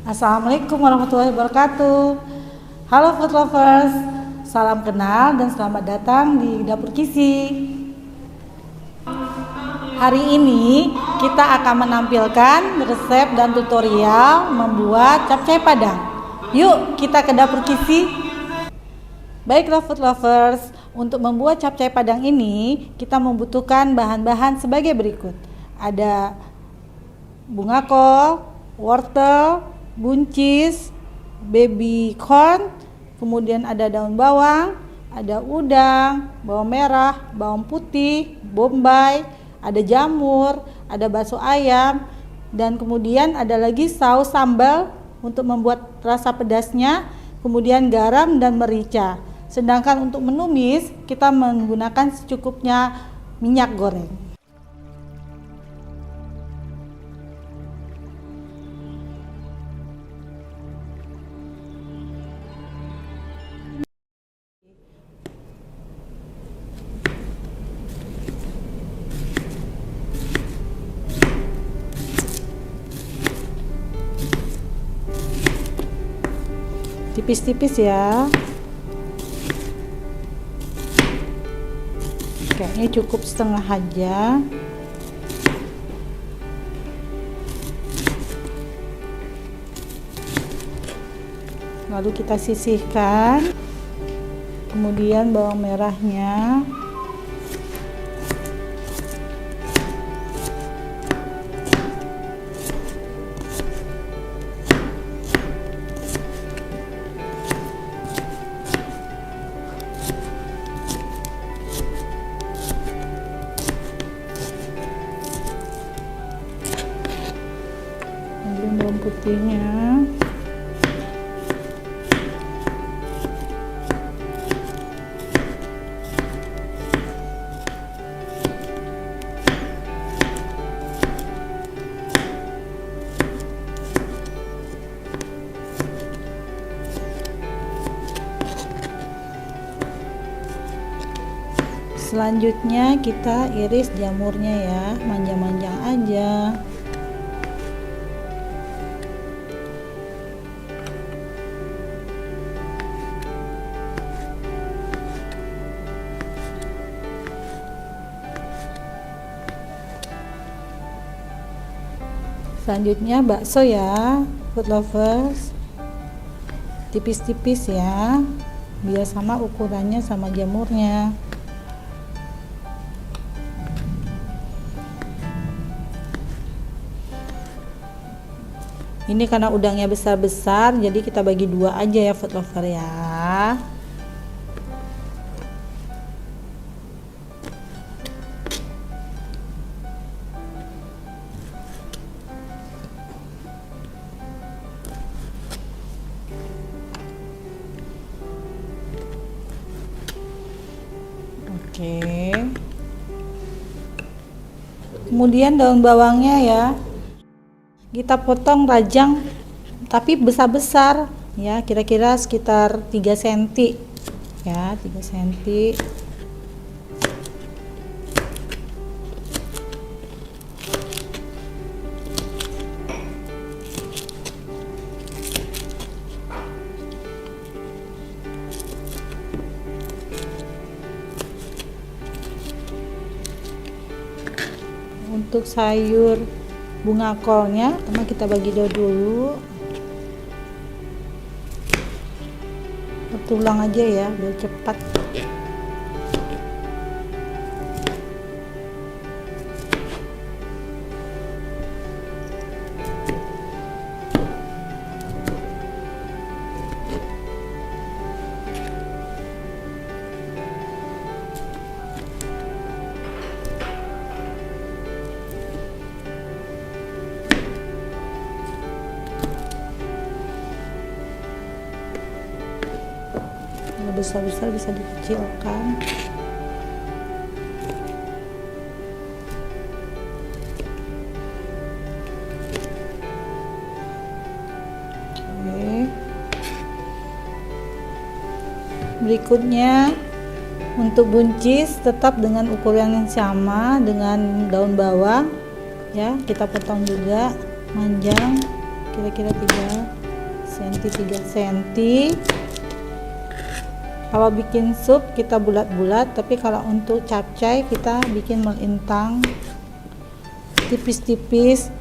Assalamualaikum warahmatullahi wabarakatuh. Halo food lovers, salam kenal dan selamat datang di Dapur Kisi. Hari ini kita akan menampilkan resep dan tutorial membuat capcay Padang. Yuk kita ke Dapur Kisi. Baiklah food lovers, untuk membuat capcay Padang ini kita membutuhkan bahan-bahan sebagai berikut. Ada bunga kol, wortel, buncis, baby corn, kemudian ada daun bawang, ada udang, bawang merah, bawang putih, bombay, ada jamur, ada bakso ayam, dan kemudian ada lagi saus sambal untuk membuat rasa pedasnya, kemudian garam dan merica. Sedangkan untuk menumis kita menggunakan secukupnya minyak goreng. Tipis-tipis ya. Kayaknya cukup setengah aja. Lalu kita sisihkan. Kemudian bawang merahnya. Kemudian bawang putihnya. Selanjutnya kita iris jamurnya ya, manjang-manjang aja. Selanjutnya bakso ya, food lovers, tipis-tipis ya, biar sama ukurannya sama jamurnya. Ini karena udangnya besar-besar, jadi kita bagi dua aja ya food lover ya. Oke. Kemudian daun bawangnya ya, kita potong rajang tapi besar-besar ya, kira-kira sekitar 3 cm ya, 3 cm. Untuk sayur bunga kolnya, pertama kita bagi dulu, tulang aja ya biar cepat. Besar-besar bisa dikecilkan. Oke. Berikutnya untuk buncis tetap dengan ukuran yang sama dengan daun bawang ya, kita potong juga manjang. kira-kira 3 cm. Kalau bikin sup kita bulat-bulat, tapi kalau untuk capcay kita bikin melintang tipis-tipis.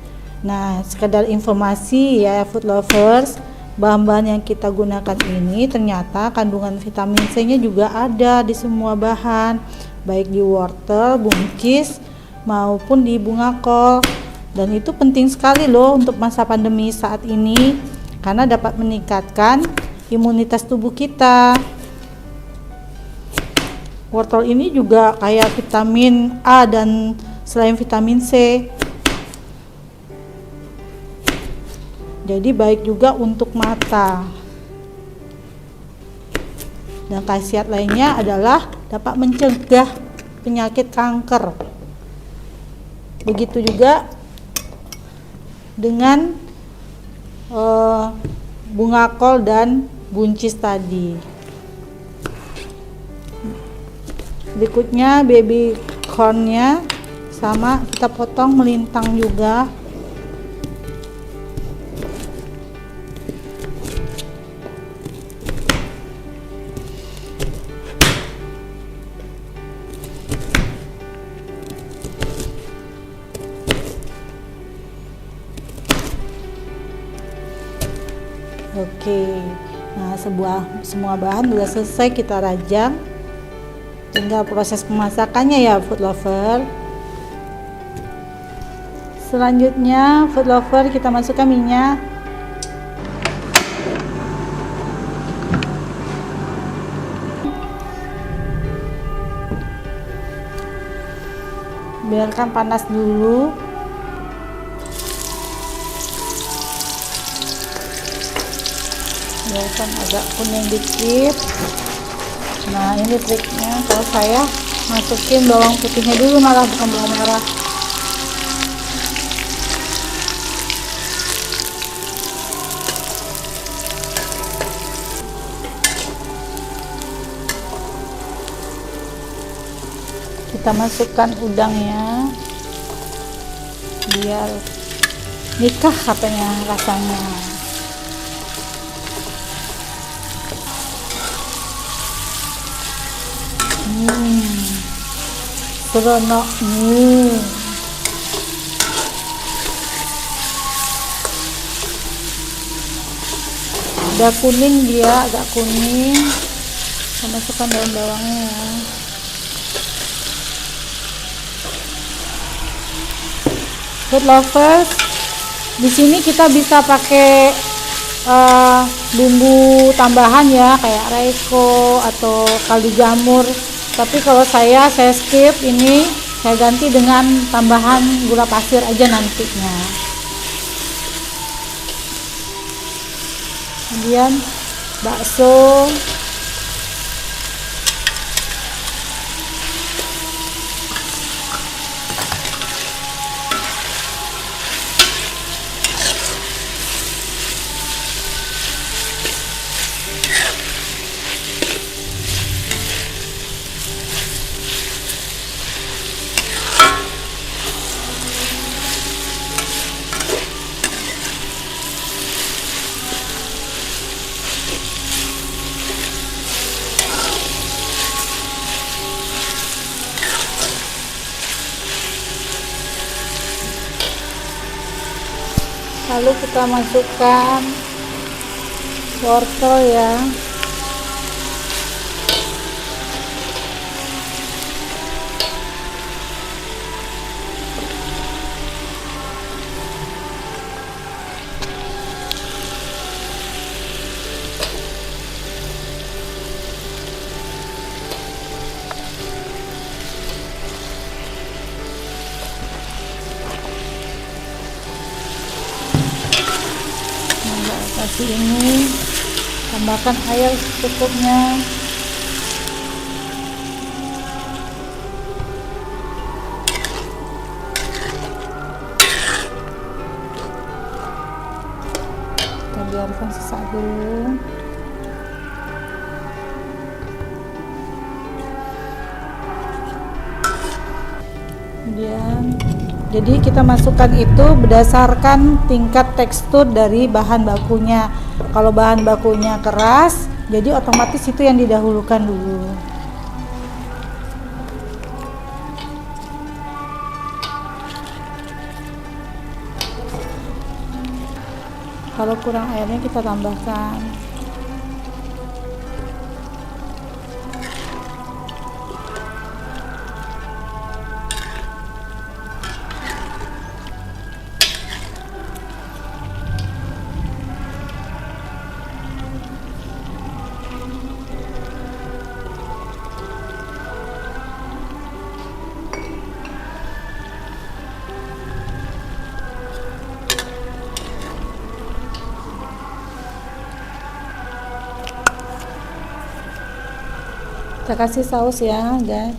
Nah, sekedar informasi ya food lovers, bahan-bahan yang kita gunakan ini ternyata kandungan vitamin C nya juga ada di semua bahan, baik di wortel, buncis maupun di bunga kol. Dan itu penting sekali loh untuk masa pandemi saat ini, karena dapat meningkatkan imunitas tubuh kita. Wortel ini juga kaya vitamin A dan selain vitamin C, jadi baik juga untuk mata. Dan khasiat lainnya adalah dapat mencegah penyakit kanker. Begitu juga dengan bunga kol dan buncis tadi. Berikutnya baby cornnya sama kita potong melintang juga. Oke, nah semua bahan sudah selesai kita rajang. Tinggal proses pemasakannya ya food lover. Selanjutnya food lover kita masukkan minyak. Biarkan panas dulu. Biarkan agak kuning dikit. Nah, ini triknya. Kalau saya masukin bawang putihnya dulu, malah bukan bawang merah. Kita masukkan udangnya biar nikah katanya rasanya. Seronok nih. Udah kuning dia, agak kuning. Kita masukkan daun bawangnya ya. Food lovers, di sini kita bisa pakai bumbu tambahan ya, kayak reiko atau kaldu jamur. Tapi kalau saya skip ini, saya ganti dengan tambahan gula pasir aja nantinya. Kemudian bakso. Lalu kita masukkan wortel ya. Kasih ini, tambahkan air secukupnya. Kita biarkan sesak dulu. Kemudian Jadi kita masukkan itu berdasarkan tingkat tekstur dari bahan bakunya. Kalau bahan bakunya keras, jadi otomatis itu yang didahulukan dulu. Kalau kurang airnya kita tambahkan. Kita kasih saus ya guys.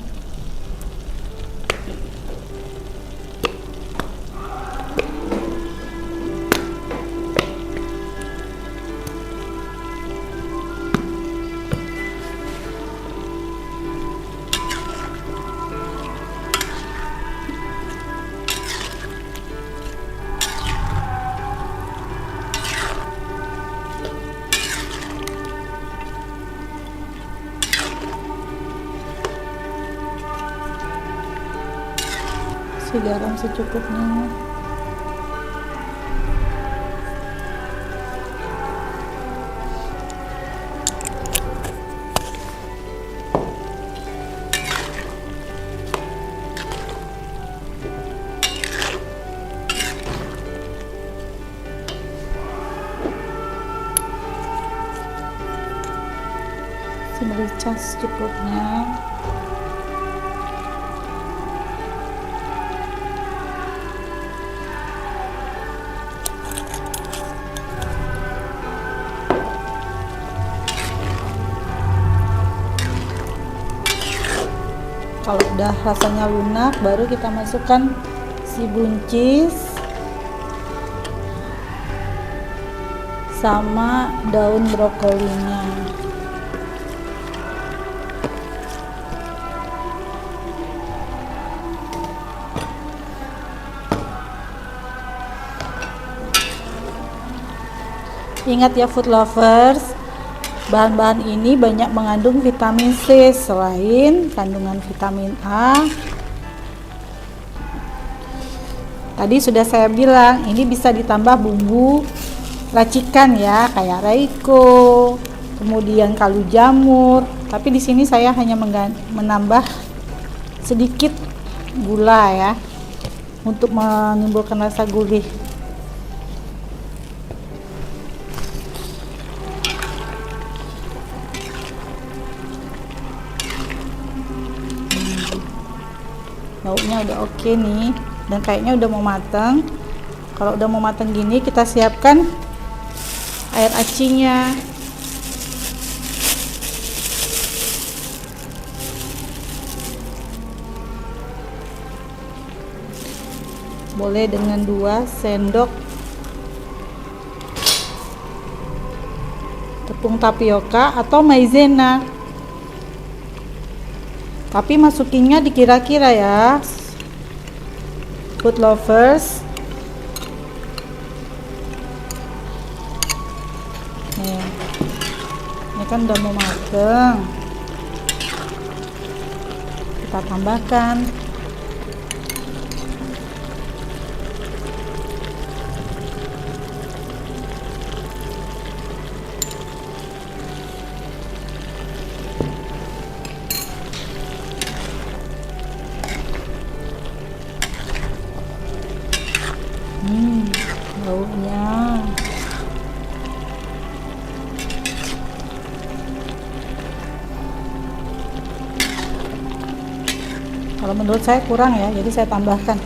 Garam secukupnya. Merica secukupnya. Kalau udah rasanya lunak, baru kita masukkan si buncis sama daun brokolinya. Ingat ya food lovers, bahan-bahan ini banyak mengandung vitamin C selain kandungan vitamin A. Tadi sudah saya bilang ini bisa ditambah bumbu racikan ya, kayak reiko, kemudian kaldu jamur. Tapi di sini saya hanya menambah sedikit gula ya, untuk menimbulkan rasa gurih. Lauknya udah oke nih, dan kayaknya udah mau matang. Kalau udah mau matang gini, kita siapkan air acinya. Boleh dengan 2 sendok tepung tapioka atau maizena. Tapi masukinnya dikira-kira ya food lovers. Nih, ini kan udah mau mateng, kita tambahkan baunya. Kalau menurut saya kurang ya, jadi saya tambahkan.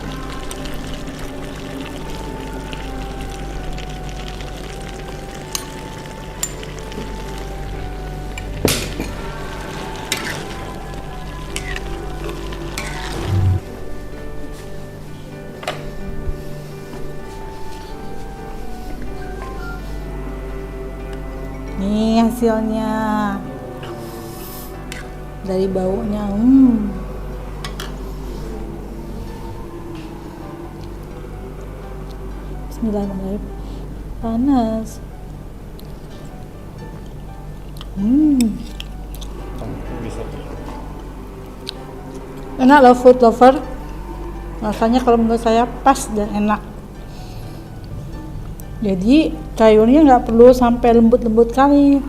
Nih hasilnya dari baunya. Bismillahirrahmanirrahim. Panas. Enak loh food lover. Rasanya kalau menurut saya pas dan enak. Jadi sayurnya nggak perlu sampai lembut-lembut kali.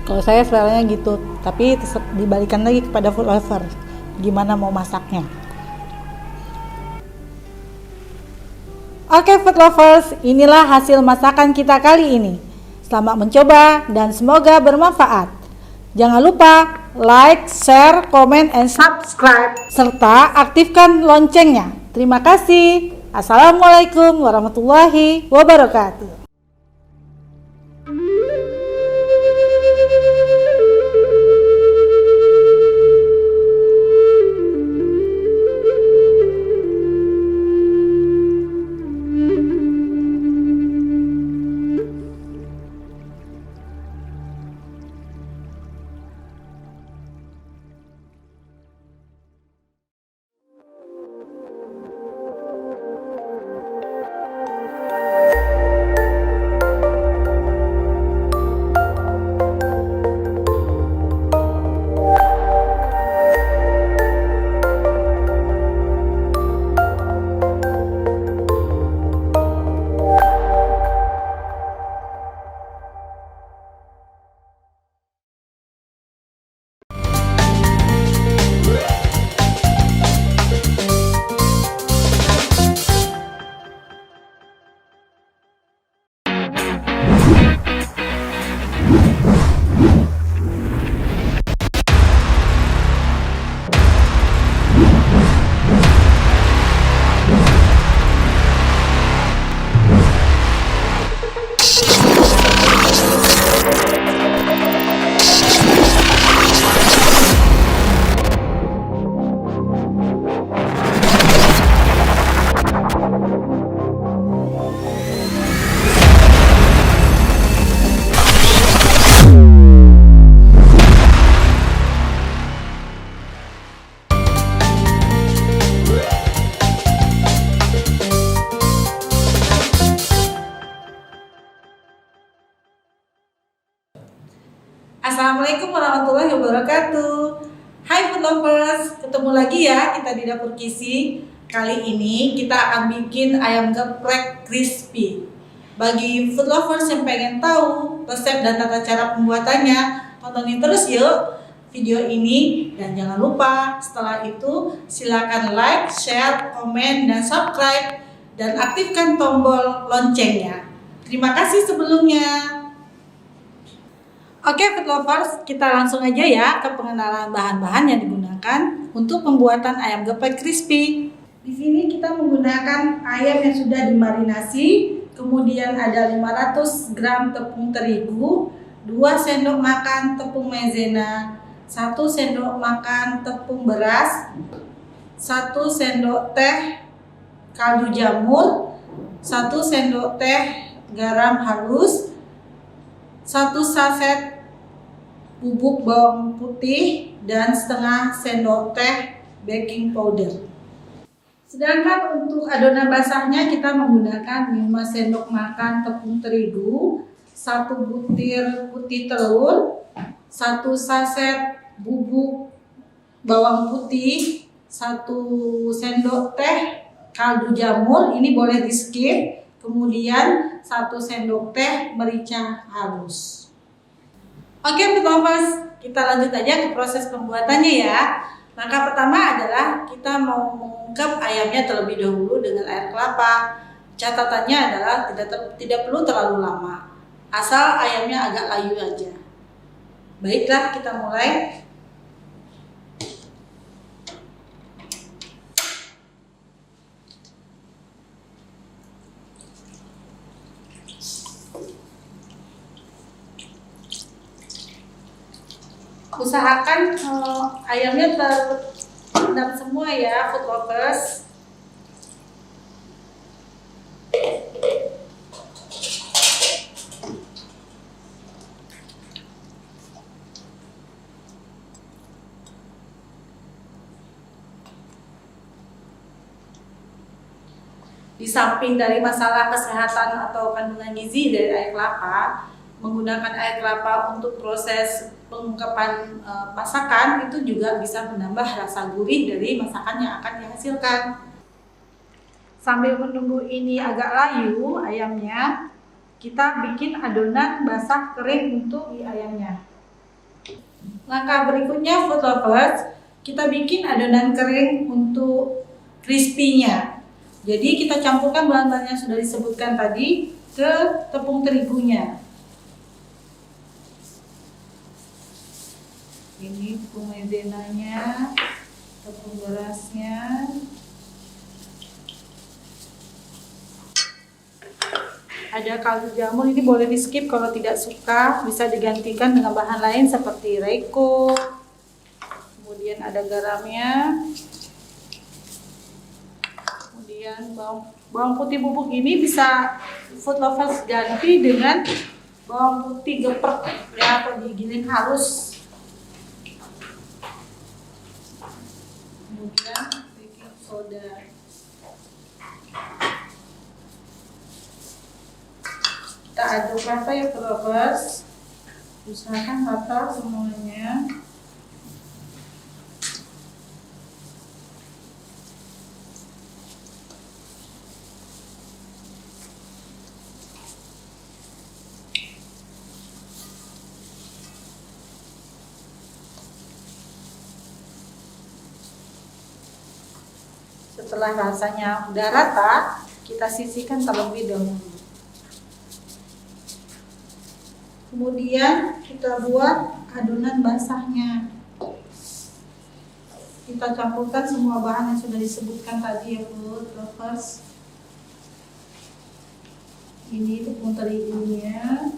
Kalau saya seleranya gitu, tapi dibalikan lagi kepada food lover, gimana mau masaknya. Oke food lovers, inilah hasil masakan kita kali ini. Selamat mencoba dan semoga bermanfaat. Jangan lupa like, share, comment, and subscribe, serta aktifkan loncengnya. Terima kasih. Assalamualaikum warahmatullahi wabarakatuh. Assalamualaikum warahmatullahi wabarakatuh. Hai food lovers, ketemu lagi ya kita di Dapur Kisi. Kali ini kita akan bikin ayam geprek crispy. Bagi food lovers yang pengen tahu resep dan tata cara pembuatannya, tontonin terus yuk video ini. Dan jangan lupa setelah itu silakan like, share, komen, dan subscribe. Dan aktifkan tombol loncengnya. Terima kasih sebelumnya. Oke food lovers, kita langsung aja ya ke pengenalan bahan-bahan yang digunakan untuk pembuatan ayam geprek crispy. Di sini kita menggunakan ayam yang sudah dimarinasi, kemudian ada 500 gram tepung terigu, 2 sendok makan tepung maizena, 1 sendok makan tepung beras, 1 sendok teh kaldu jamur, 1 sendok teh garam halus, 1 saset bubuk bawang putih, dan setengah sendok teh baking powder. Sedangkan untuk adonan basahnya kita menggunakan 5 sendok makan tepung terigu, 1 butir putih telur, 1 saset bubuk bawang putih, 1 sendok teh kaldu jamur, ini boleh di skip, kemudian 1 sendok teh merica halus. Oke food lovers, kita lanjut aja ke proses pembuatannya ya. Maka pertama adalah kita mau mengungkep ayamnya terlebih dahulu dengan air kelapa. Catatannya adalah tidak perlu terlalu lama, asal ayamnya agak layu aja. Baiklah, kita mulai. Usahakan ayamnya terendam semua ya food lovers. Di di samping dari masalah kesehatan atau kandungan gizi dari air kelapa, menggunakan air kelapa untuk proses pengungkapan masakan itu juga bisa menambah rasa gurih dari masakan yang akan dihasilkan. Sambil menunggu ini agak layu ayamnya, kita bikin adonan basah kering untuk di ayamnya. Langkah berikutnya, food lovers, kita bikin adonan kering untuk crispy-nya. Jadi kita campurkan bahan-bahan yang sudah disebutkan tadi ke tepung terigunya. Ini tepung maizenanya, tepung berasnya, ada kaldu jamur. Ini boleh di skip kalau tidak suka, bisa digantikan dengan bahan lain seperti reiko. Kemudian ada garamnya, kemudian bawang putih bubuk ini bisa food lovers ganti dengan bawang putih geprek ya, atau digiling halus. Kemudian baking soda. Kita aduk rata ya food lovers, usahakan rata semuanya. Setelah rasanya udah rata, kita sisihkan terlebih dahulu. Kemudian kita buat adonan basahnya. Kita campurkan semua bahan yang sudah disebutkan tadi ya food lovers. Ini tepung terigunya,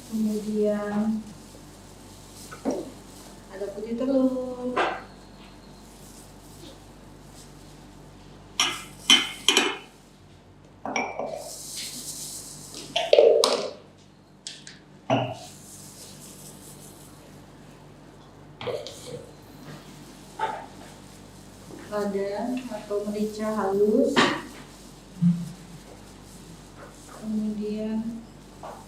kemudian ada putih telur, lada atau merica halus, kemudian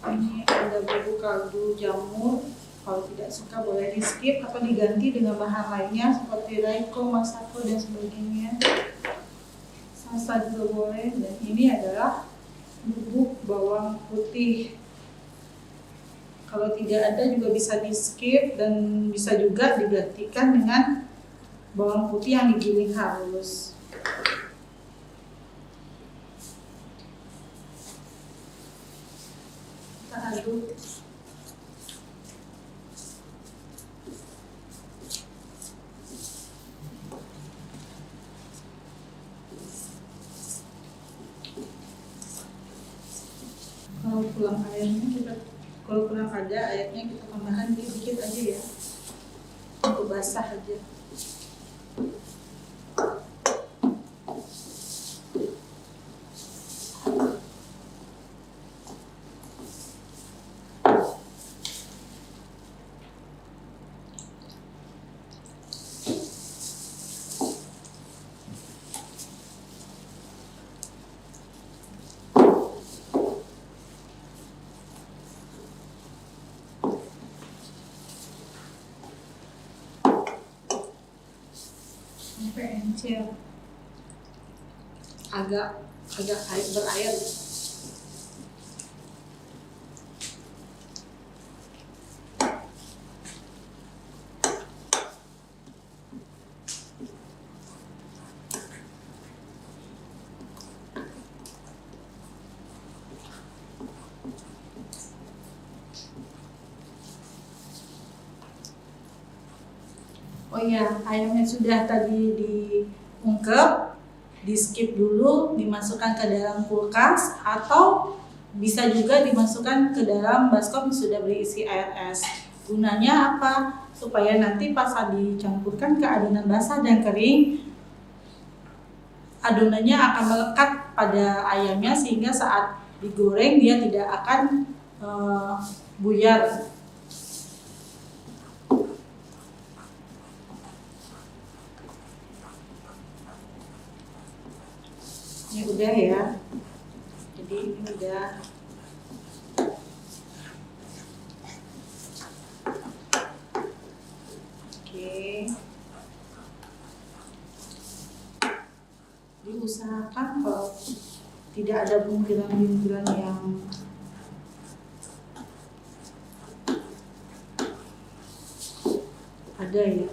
ini ada bubuk kaldu jamur. Kalau tidak suka boleh di skip atau diganti dengan bahan lainnya seperti reiko, masako dan sebagainya. Salsa juga boleh. Dan ini adalah bubuk bawang putih. Kalau tidak ada juga bisa di skip dan bisa juga digantikan dengan bawang putih yang digiling halus. Kita aduk. Kalau kurang ada airnya kita tambahkan dikit aja ya, untuk basah aja. Sampai encer, agak berair. Oh iya, ayam yang sudah tadi diungkep, di skip dulu, dimasukkan ke dalam kulkas atau bisa juga dimasukkan ke dalam baskom yang sudah berisi air es. Gunanya apa? Supaya nanti pas dicampurkan ke adonan basah dan kering, adonannya akan melekat pada ayamnya sehingga saat digoreng dia tidak akan buyar. Ini udah ya. Jadi ini udah. Oke. Diusahakan kalau tidak ada bumburan-bumburan yang ada ya.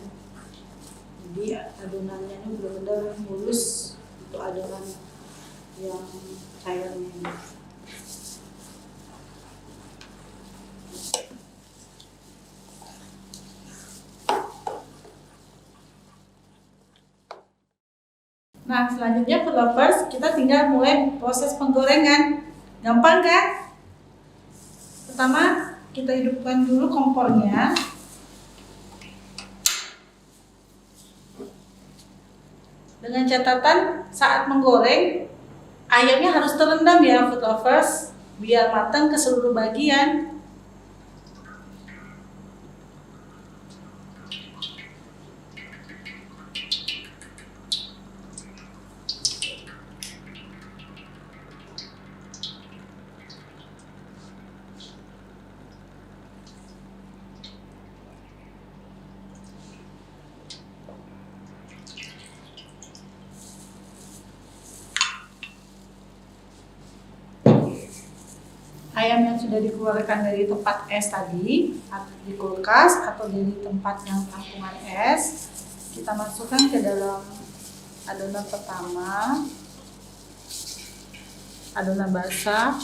Jadi adonannya ini benar-benar mulus untuk adonan yang cairnya. Nah, selanjutnya food lovers, kita tinggal mulai proses penggorengan. Gampang kan? Pertama, kita hidupkan dulu kompornya. Dengan catatan saat menggoreng, ayamnya harus terendam ya food lovers, biar matang ke seluruh bagian. Ayam yang sudah dikeluarkan dari tempat es tadi, atau di kulkas atau dari tempat yang tampungan es, kita masukkan ke dalam adonan pertama, adonan basah,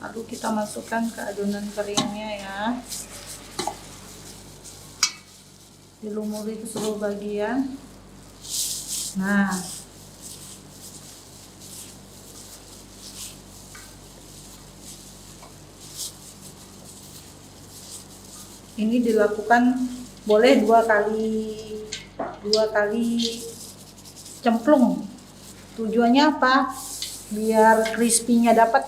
lalu kita masukkan ke adonan keringnya ya, dilumuri ke seluruh bagian. Nah, ini dilakukan boleh dua kali cemplung. Tujuannya apa? Biar crispy-nya dapat.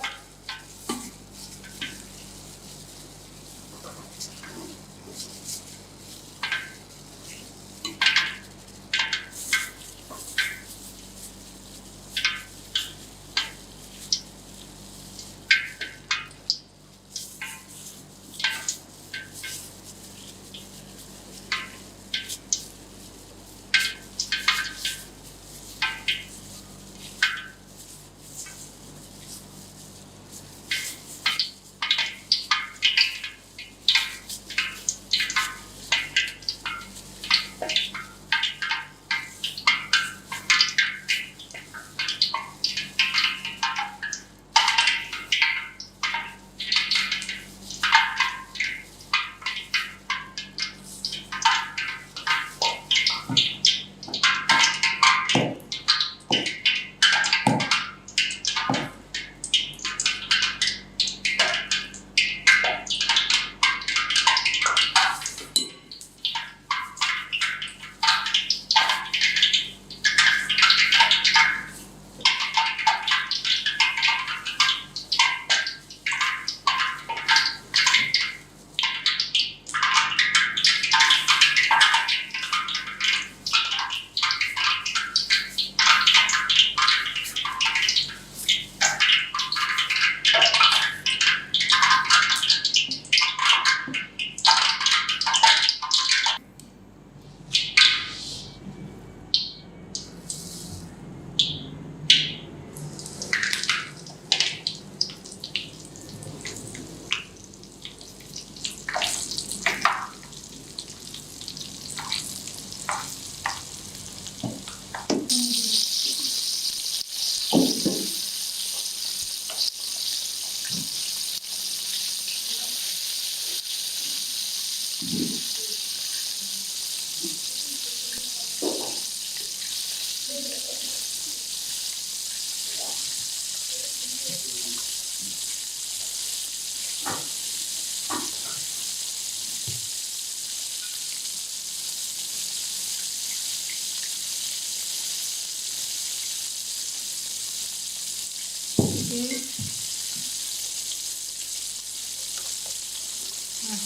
Nah,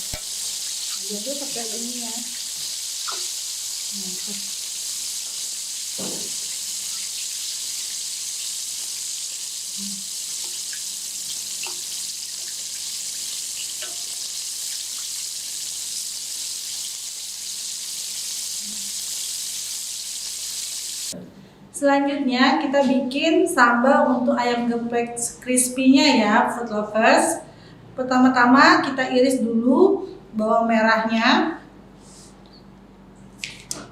jadi pakai ini ya. Nah, Selanjutnya kita bikin sambal untuk ayam geprek crispy-nya ya, food lovers. Pertama-tama kita iris dulu bawang merahnya.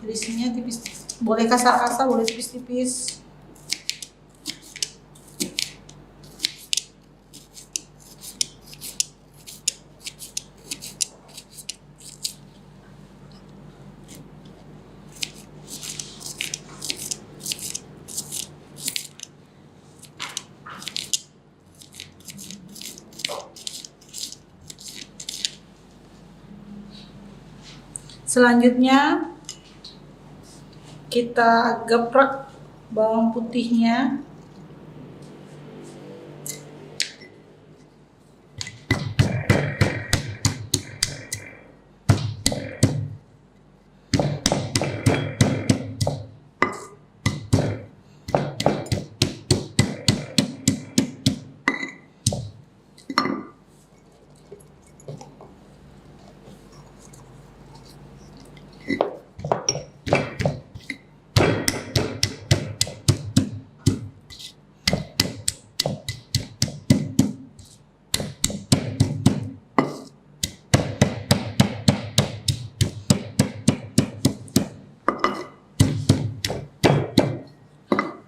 Irisnya tipis, boleh kasar-kasar, boleh tipis-tipis. Selanjutnya kita geprek bawang putihnya.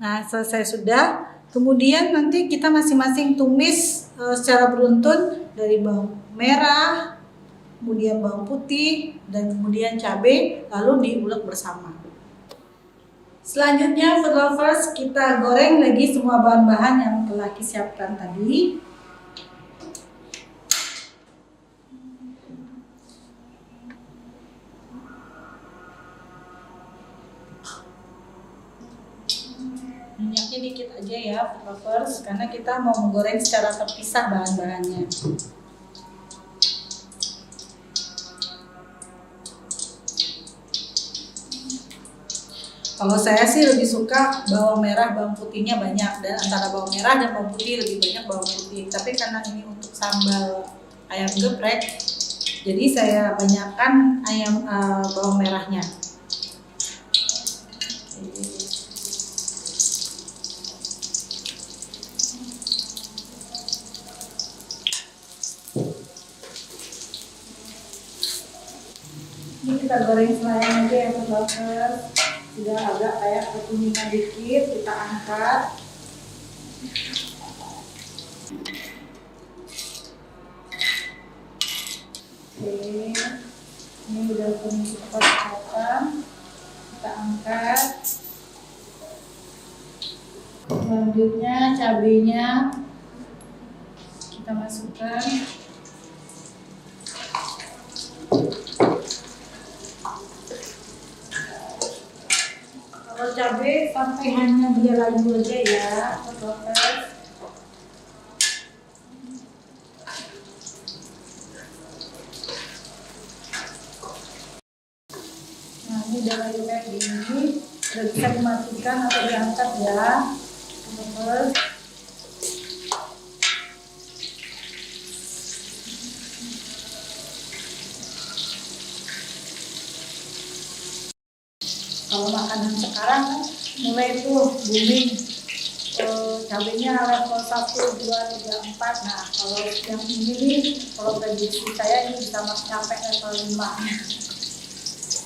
Nah, selesai sudah. Kemudian nanti kita masing-masing tumis secara beruntun dari bawang merah, kemudian bawang putih, dan kemudian cabai, lalu diulek bersama. Selanjutnya, food lovers, kita goreng lagi semua bahan-bahan yang telah disiapkan tadi. Minyaknya dikit aja ya, food lovers, karena kita mau menggoreng secara terpisah bahan-bahannya. Kalau saya sih lebih suka bawang merah, bawang putihnya banyak, dan antara bawang merah dan bawang putih lebih banyak bawang putih. Tapi karena ini untuk sambal ayam geprek, jadi saya banyakkan bawang merahnya. Ini kita goreng selai aja ya, teman-teman. Sudah agak kayak kekuningan dikit, kita angkat. Oke, ini udah kuning cepat-cepatan. Kita angkat. Selanjutnya cabenya kita masukkan. Kalau cabai sampai hanya dia layu aja ya, teman-teman. Nah, ini udah layu kayak gini, udah bisa dimatikan atau diangkat ya, teman-teman. Kalau makanan sekarang mulai tuh booming, cabenya level 1, 2, 3, 4. Nah, kalau yang ini nih, kalau prediksi saya ini bisa sampai level 5.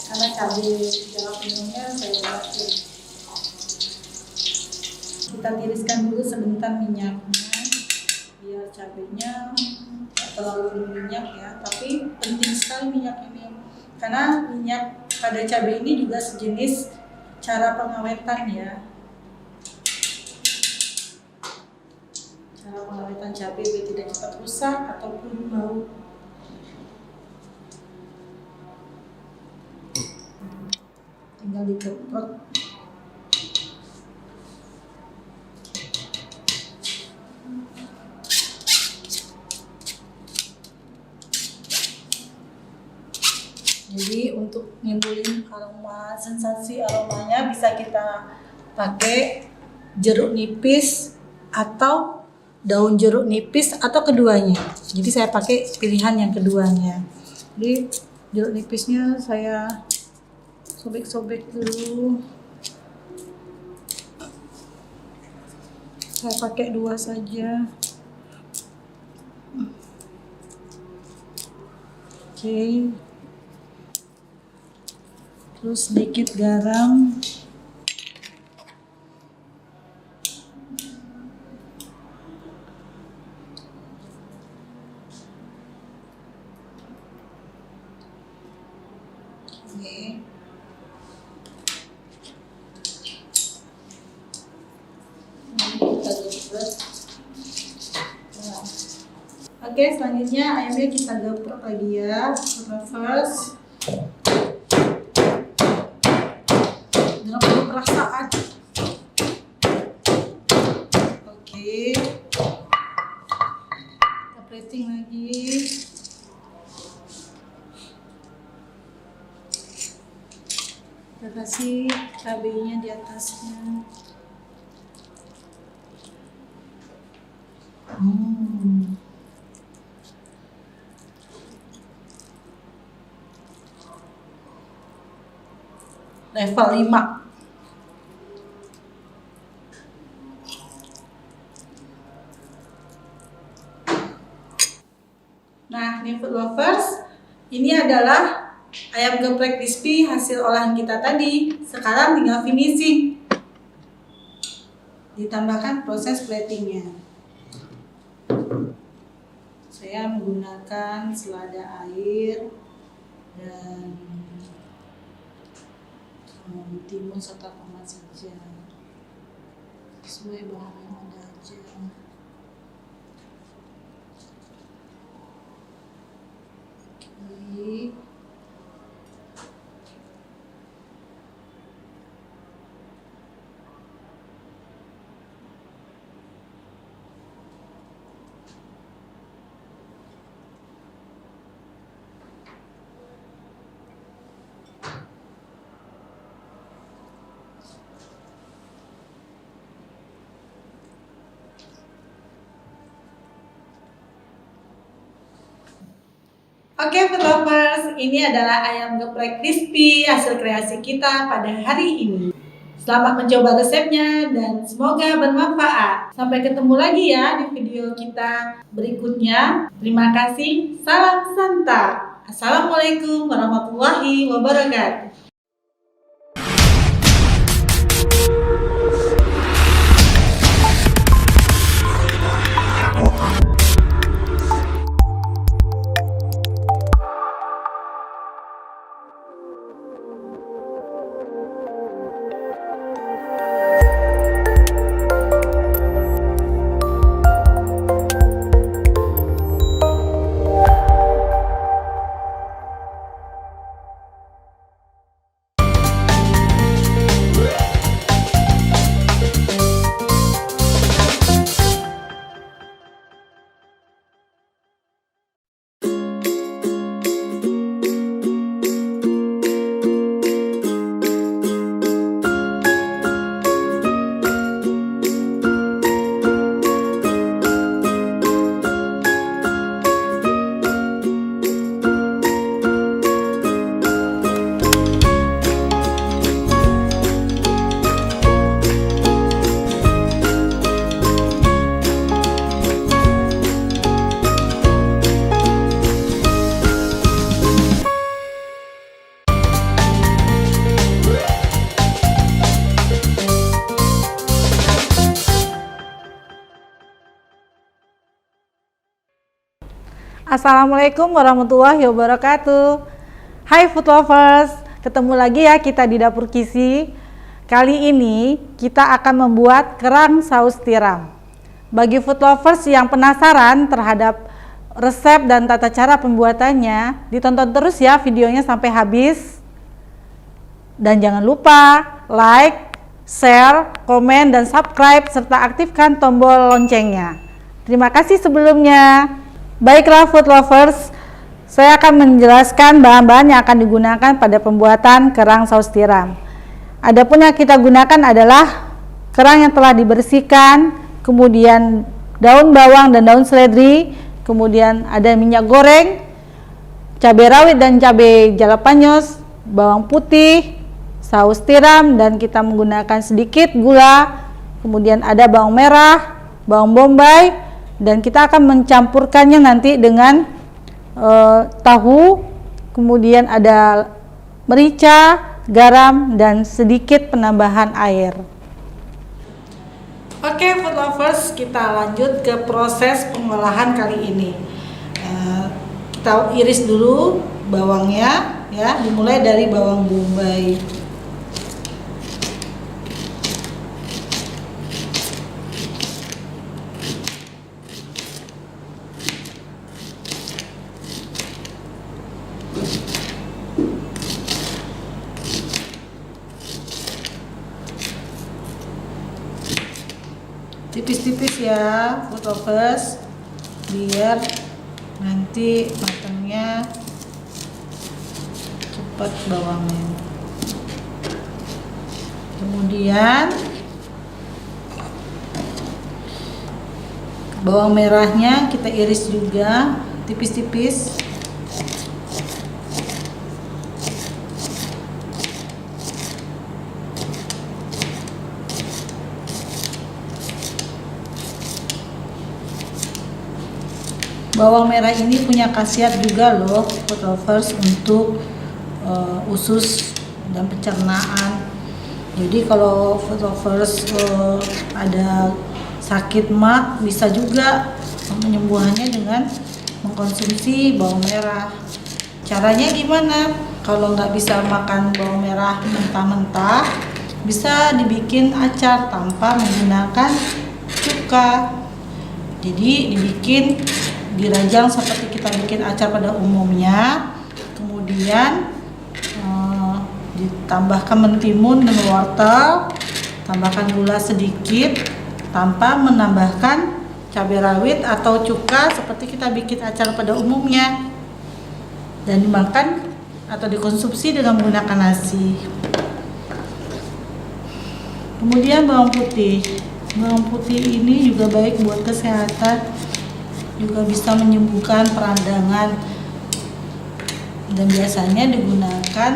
Karena cabai jalan minumnya saya buatin. Kita tiriskan dulu sebentar minyaknya, biar cabenya tidak terlalu minyak ya. Tapi penting sekali minyak ini, karena minyak pada cabai ini juga sejenis cara pengawetan ya. Cara pengawetan cabai biar tidak cepat rusak ataupun bau. Tinggal digeprek. Jadi untuk nimbulin aroma, sensasi aromanya bisa kita pakai jeruk nipis atau daun jeruk nipis atau keduanya. Jadi saya pakai pilihan yang keduanya. Jadi jeruk nipisnya saya sobek-sobek dulu. Saya pakai 2 saja. Oke. Terus sedikit garam. Oke. Oke, selanjutnya ayamnya kita geprek lagi ya, reverse. Dengan penuh perasaan. Oke. Kita plating lagi. Kita kasih cabenya di atasnya. Level 5. Nah, nih food lovers, ini adalah ayam geprek crispy hasil olahan kita tadi. Sekarang tinggal finishing. Ditambahkan proses platingnya. Saya menggunakan selada air dan timun serta tomat saja, sesuai bahan yang ada aja. Oke. Oke, food lovers, ini adalah ayam geprek crispy hasil kreasi kita pada hari ini. Selamat mencoba resepnya dan semoga bermanfaat. Sampai ketemu lagi ya di video kita berikutnya. Terima kasih, salam santap. Assalamualaikum warahmatullahi wabarakatuh. Assalamualaikum warahmatullahi wabarakatuh. Hai food lovers, ketemu lagi ya kita di Dapur Kisi. Kali ini kita akan membuat kerang saus tiram. Bagi food lovers yang penasaran terhadap resep dan tata cara pembuatannya, ditonton terus ya videonya sampai habis. Dan jangan lupa like, share, komen, dan subscribe serta aktifkan tombol loncengnya. Terima kasih sebelumnya. Baiklah food lovers, saya akan menjelaskan bahan-bahan yang akan digunakan pada pembuatan kerang saus tiram. Adapun yang kita gunakan adalah kerang yang telah dibersihkan, kemudian daun bawang dan daun seledri, kemudian ada minyak goreng, cabai rawit dan cabai jalapanyos, bawang putih, saus tiram, dan kita menggunakan sedikit gula, kemudian ada bawang merah, bawang bombay, dan kita akan mencampurkannya nanti dengan tahu, kemudian ada merica, garam, dan sedikit penambahan air. Oke food lovers, kita lanjut ke proses pengolahan kali ini. Kita iris dulu bawangnya ya, dimulai dari bawang bombay. Tipis-tipis ya food lovers, biar nanti matangnya cepat bawangnya. Kemudian bawang merahnya kita iris juga tipis-tipis. Bawang merah ini punya khasiat juga loh food lovers untuk usus dan pencernaan. Jadi kalau food lovers ada sakit MAG, bisa juga penyembuhannya dengan mengkonsumsi bawang merah. Caranya gimana? Kalau nggak bisa makan bawang merah mentah-mentah, bisa dibikin acar tanpa menggunakan cuka. Jadi dibikin dirajang seperti kita bikin acar pada umumnya, kemudian ditambahkan mentimun dan wortel, tambahkan gula sedikit tanpa menambahkan cabai rawit atau cuka seperti kita bikin acar pada umumnya, dan dimakan atau dikonsumsi dengan menggunakan nasi. Kemudian bawang putih ini juga baik buat kesehatan, juga bisa menyembuhkan peradangan, dan biasanya digunakan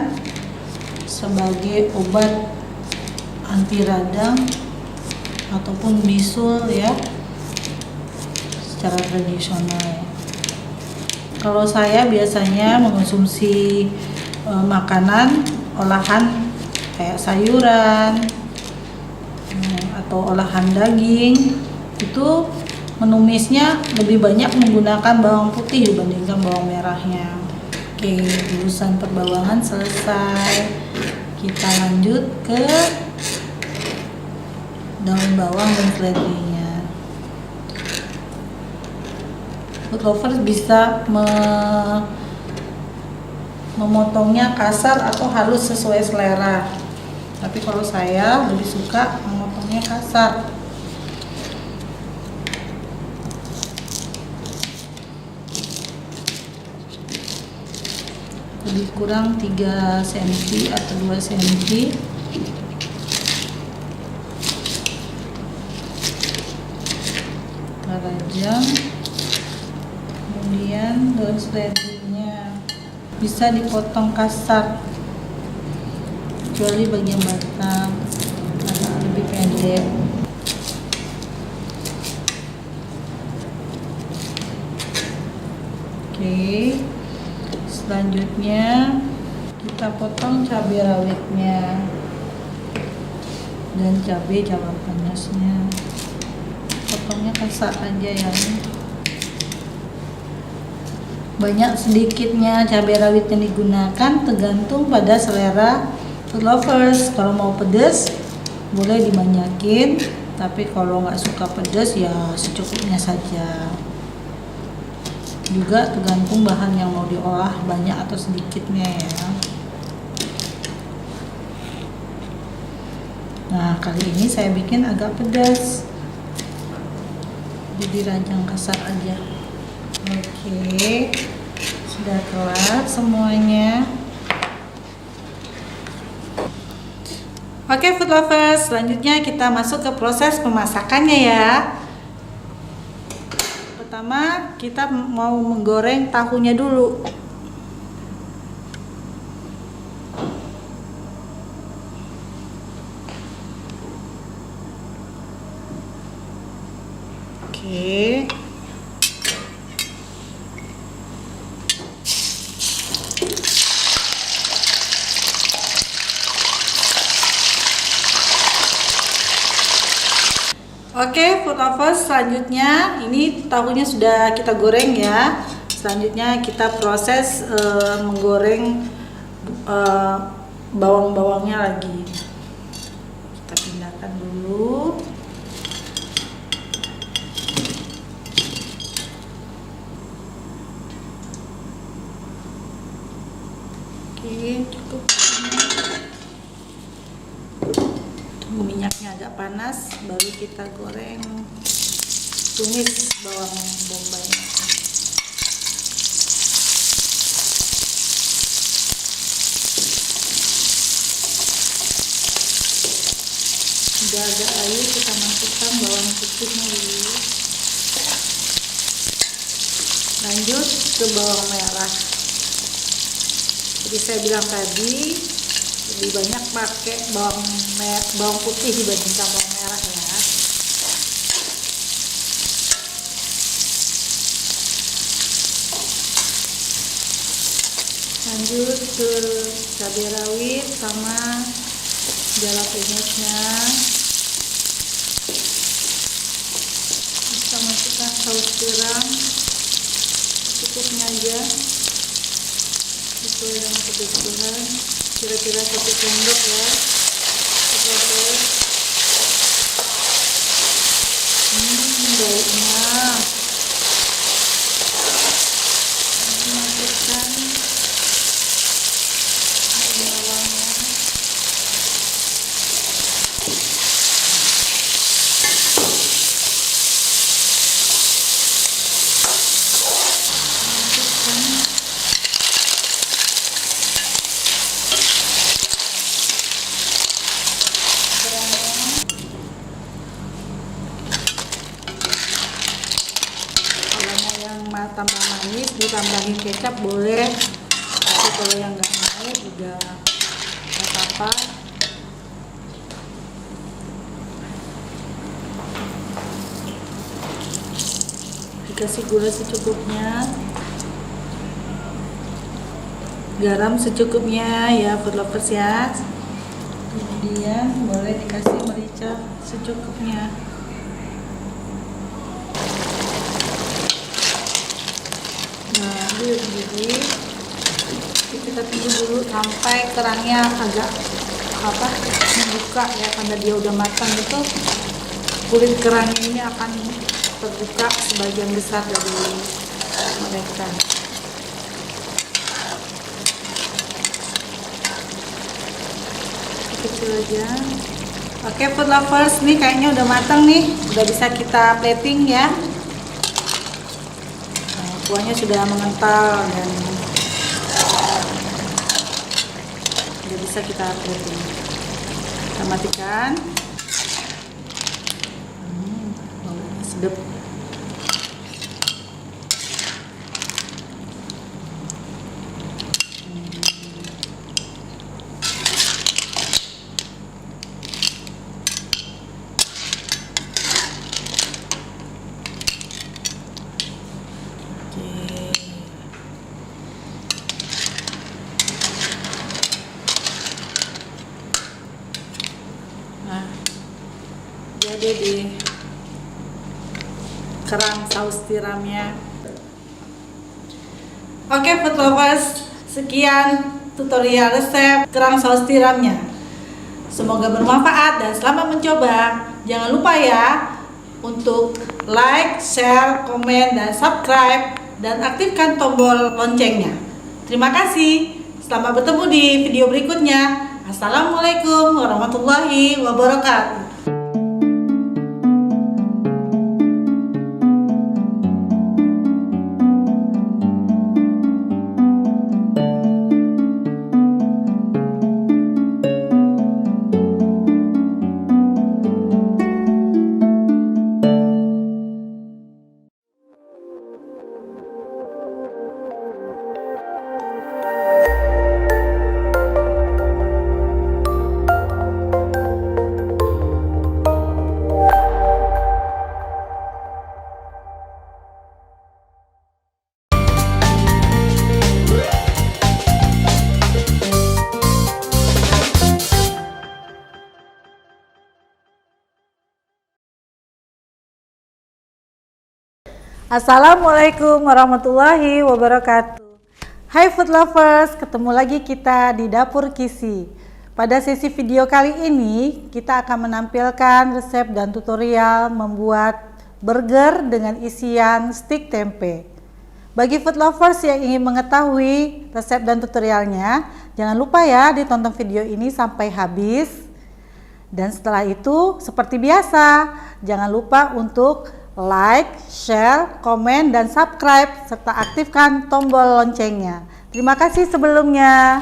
sebagai obat anti radang ataupun bisul ya, secara tradisional. Kalau saya biasanya mengonsumsi makanan olahan kayak sayuran atau olahan daging, itu menumisnya lebih banyak menggunakan bawang putih dibandingkan bawang merahnya. Oke, urusan perbawangan selesai. Kita lanjut ke daun bawang dan seledrinya. Food lovers bisa memotongnya kasar atau halus sesuai selera. Tapi kalau saya lebih suka memotongnya kasar. Lebih kurang 3 cm atau 2 cm. Kita rajang. Kemudian daun seledrinya bisa dipotong kasar, kecuali bagian batang agak lebih pendek. Oke. Selanjutnya kita potong cabai rawitnya dan cabai jawang panasnya. Potongnya kasar aja ya. Banyak sedikitnya cabai rawit yang digunakan tergantung pada selera food lovers. Kalau mau pedas boleh dibanyakin, tapi kalau nggak suka pedas ya secukupnya saja. Juga tergantung bahan yang mau diolah, banyak atau sedikitnya ya. Nah, kali ini saya bikin agak pedas, jadi rajang kasar aja. Oke, sudah kelar semuanya. Oke food lovers, selanjutnya kita masuk ke proses pemasakannya ya. Pertama kita mau menggoreng tahunya dulu. Oke. Oke, food lovers, selanjutnya ini tahunya sudah kita goreng ya. Selanjutnya kita proses menggoreng bawang-bawangnya lagi. Kita pindahkan dulu. Oke, cukup. Tunggu minyaknya agak panas, baru kita goreng, tumis bawang bombay. Udah agak layu, kita masukkan bawang putihnya dulu. Lanjut ke bawang merah. Jadi saya bilang tadi lebih banyak pakai bawang putih dibandingkan bawang merah ya. Lanjut ke cabai rawit sama jalapeñosnya. Kita masukkan saus tiram secukupnya aja, sesuai dengan kebutuhan, kira-kira 1 sendok ya. Baiknya masukkan bawangnya. Tambah manis ditambahin kecap boleh, tapi kalau yang nggak mau juga nggak apa-apa. Dikasih gula secukupnya, garam secukupnya ya food lovers ya. Kemudian boleh dikasih merica secukupnya. Jadi kita tunggu dulu sampai kerangnya agak membuka ya, karena dia udah matang itu kulit kerangnya ini akan terbuka sebagian besar dari mereka. Kecil aja. Oke food lovers, nih kayaknya udah matang nih, udah bisa kita plating ya. Kuahnya sudah mengental dan sudah bisa kita plating. Kita matikan. Baunya sedap. Nah, jadi di kerang saus tiramnya. Oke food lovers, sekian tutorial resep kerang saus tiramnya. Semoga bermanfaat dan selamat mencoba. Jangan lupa ya untuk like, share, komen, dan subscribe, dan aktifkan tombol loncengnya. Terima kasih. Selamat bertemu di video berikutnya. Assalamualaikum warahmatullahi wabarakatuh. Assalamualaikum warahmatullahi wabarakatuh. Hai food lovers, ketemu lagi kita di Dapur Kisi. Pada sesi video kali ini, kita akan menampilkan resep dan tutorial membuat burger dengan isian stik tempe. Bagi food lovers yang ingin mengetahui resep dan tutorialnya, jangan lupa ya ditonton video ini sampai habis. Dan setelah itu, seperti biasa, jangan lupa untuk like, share, komen, dan subscribe, serta aktifkan tombol loncengnya. Terima kasih sebelumnya.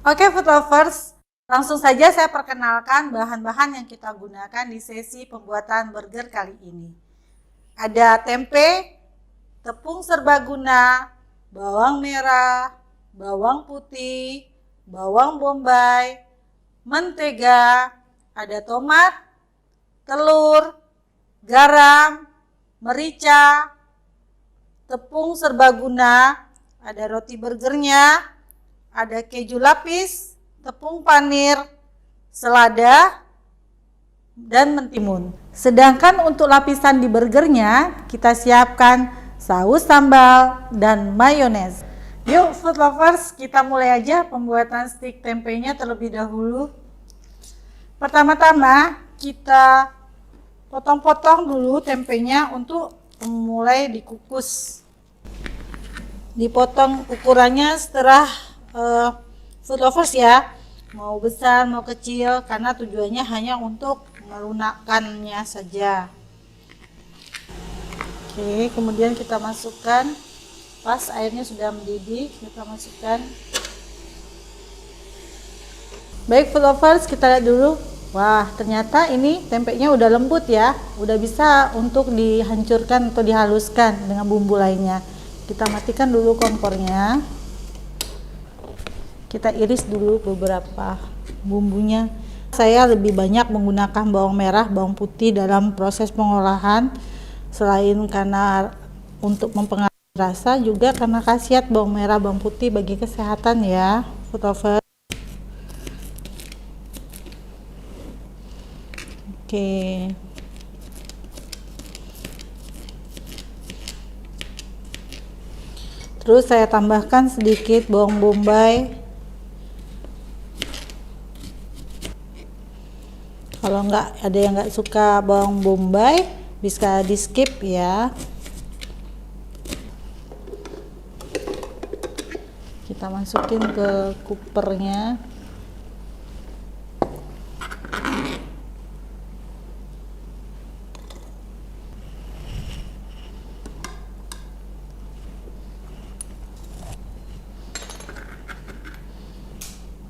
Oke food lovers, langsung saja saya perkenalkan bahan-bahan yang kita gunakan di sesi pembuatan burger kali ini. Ada tempe, tepung serbaguna, bawang merah, bawang putih, bawang bombay, mentega, ada tomat, telur, garam, merica, tepung serbaguna, ada roti burgernya, ada keju lapis, tepung panir, selada, dan mentimun. Sedangkan untuk lapisan di burgernya, kita siapkan saus sambal dan mayones. Yuk food lovers, kita mulai aja pembuatan stik tempenya terlebih dahulu. Pertama-tama kita potong-potong dulu tempenya untuk mulai dikukus. Dipotong ukurannya setelah food lovers ya, mau besar mau kecil, karena tujuannya hanya untuk melunakkannya saja. Oke, kemudian kita masukkan, pas airnya sudah mendidih, kita masukkan. Baik food lovers, kita lihat dulu. Wah, ternyata ini tempenya udah lembut ya, udah bisa untuk dihancurkan atau dihaluskan dengan bumbu lainnya. Kita matikan dulu kompornya. Kita iris dulu beberapa bumbunya. Saya lebih banyak menggunakan bawang merah, bawang putih dalam proses pengolahan. Selain karena untuk mempengaruhi rasa, juga karena khasiat bawang merah, bawang putih bagi kesehatan ya, food lover. Oke. Terus saya tambahkan sedikit bawang bombay. Kalau ada yang nggak suka bawang bombay, bisa di skip ya. Kita masukin ke kupernya.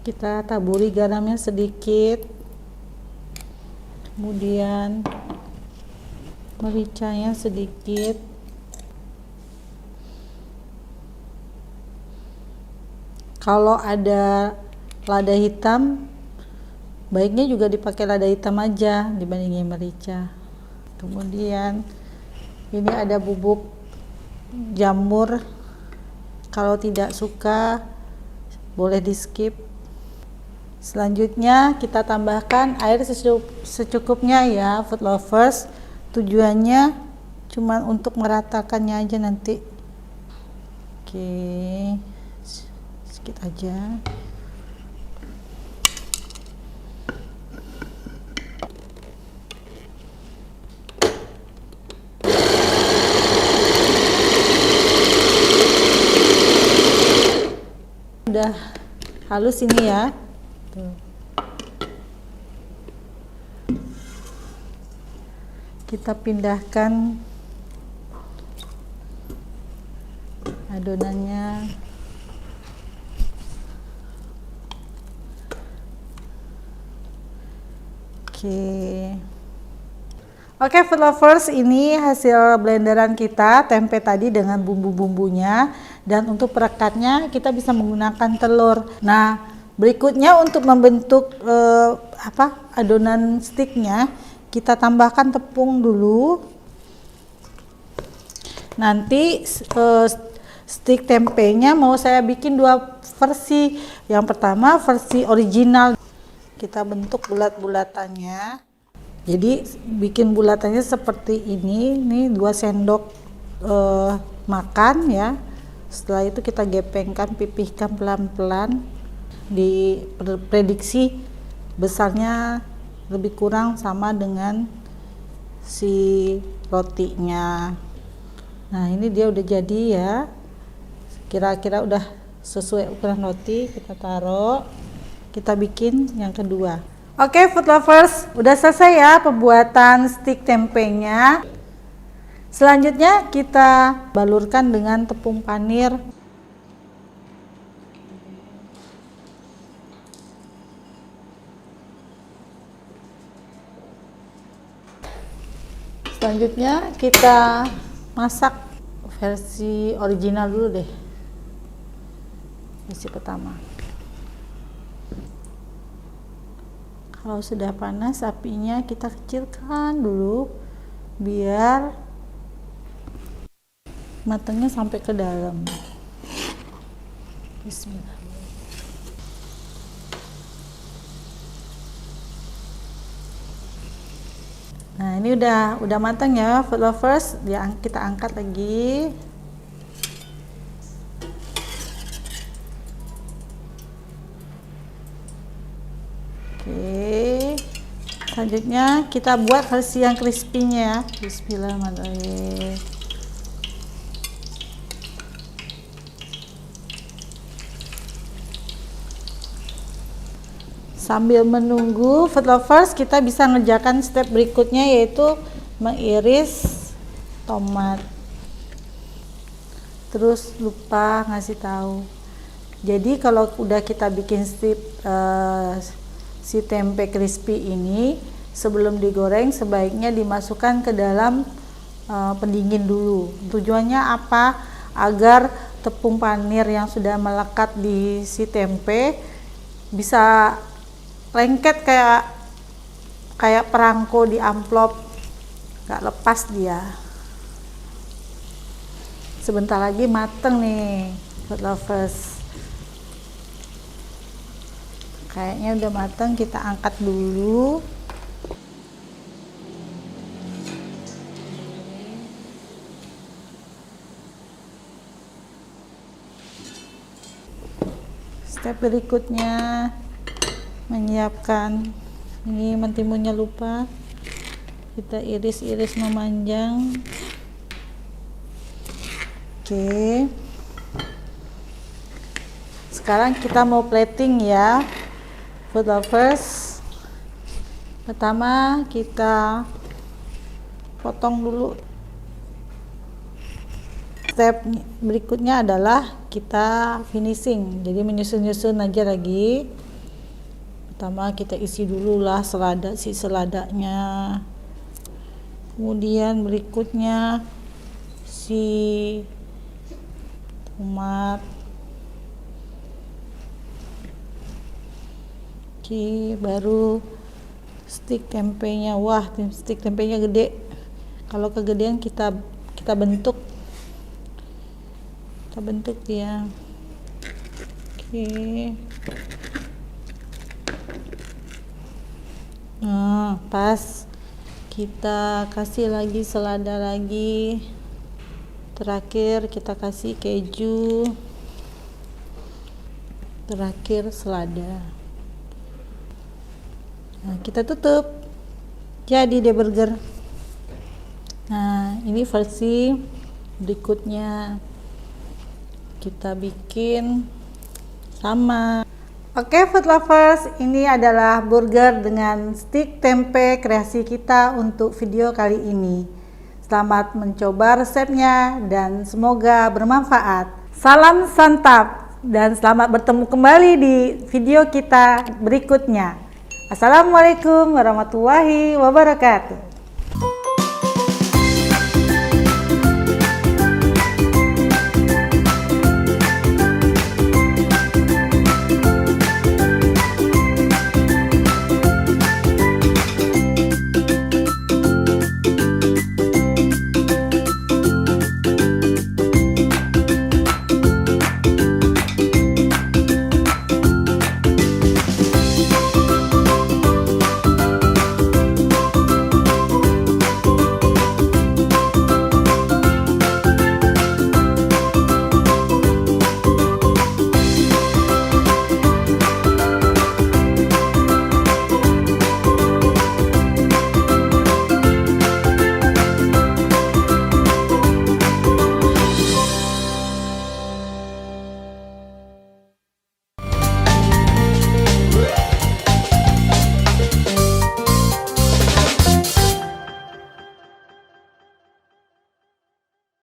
Kita taburi garamnya sedikit. Kemudian mericanya sedikit, kalau ada lada hitam baiknya juga dipakai lada hitam aja dibandingin merica. Kemudian ini ada bubuk jamur, kalau tidak suka boleh di skip. Selanjutnya kita tambahkan air secukupnya ya food lovers. Tujuannya cuma untuk meratakannya aja nanti. Oke, sedikit aja. Udah halus ini ya. Tuh. Kita pindahkan adonannya. Oke. Oke, food lovers, ini hasil blenderan kita, tempe tadi dengan bumbu-bumbunya. Dan untuk perekatnya kita bisa menggunakan telur. Nah, berikutnya untuk membentuk adonan stiknya, kita tambahkan tepung dulu. Nanti stik tempenya mau saya bikin dua versi. Yang pertama versi original. Kita bentuk bulat-bulatannya. Jadi bikin bulatannya seperti ini, 2 sendok makan ya. Setelah itu kita gepengkan, pipihkan pelan-pelan. Diprediksi besarnya lebih kurang sama dengan si rotinya. Nah, ini dia udah jadi ya. Kira-kira udah sesuai ukuran roti, kita taruh. Kita bikin yang kedua. Oke, food lovers, udah selesai ya pembuatan stik tempenya. Selanjutnya kita balurkan dengan tepung panir. Selanjutnya kita masak versi original dulu deh. Versi pertama. Kalau sudah panas apinya kita kecilkan dulu biar matangnya sampai ke dalam. Bismillah. Nah, ini udah matang ya food lovers. Kita angkat lagi. Oke, selanjutnya kita buat versi yang crispy-nya ya. Bismillahirrahmanirrahim. Sambil menunggu food lovers, kita bisa ngerjakan step berikutnya, yaitu mengiris tomat. Terus lupa ngasih tahu. Jadi kalau udah kita bikin si tempe crispy ini, sebelum digoreng sebaiknya dimasukkan ke dalam pendingin dulu. Tujuannya apa? Agar tepung panir yang sudah melekat di si tempe bisa lengket kayak perangko di amplop, gak lepas dia. Sebentar lagi mateng nih food lovers. Kayaknya udah matang, kita angkat dulu. Step berikutnya menyiapkan, ini mentimunnya lupa, kita iris-iris memanjang. Oke, sekarang kita mau plating ya food lovers. Pertama kita potong dulu. Step berikutnya adalah kita finishing, jadi menyusun-nyusun aja lagi. Pertama kita isi dulu lah seladanya, kemudian berikutnya si tomat. Oke, baru stik tempenya. Wah, stik tempenya gede. Kalau kegedean kita bentuk. Kita bentuk dia. Oke. Nah, pas. Kita kasih lagi selada lagi. Terakhir kita kasih keju. Terakhir selada. Nah, kita tutup. Jadi deh burger. Nah, ini versi berikutnya. Kita bikin sama. Oke food lovers, ini adalah burger dengan stik tempe kreasi kita untuk video kali ini. Selamat mencoba resepnya dan semoga bermanfaat. Salam santap dan selamat bertemu kembali di video kita berikutnya. Assalamualaikum warahmatullahi wabarakatuh.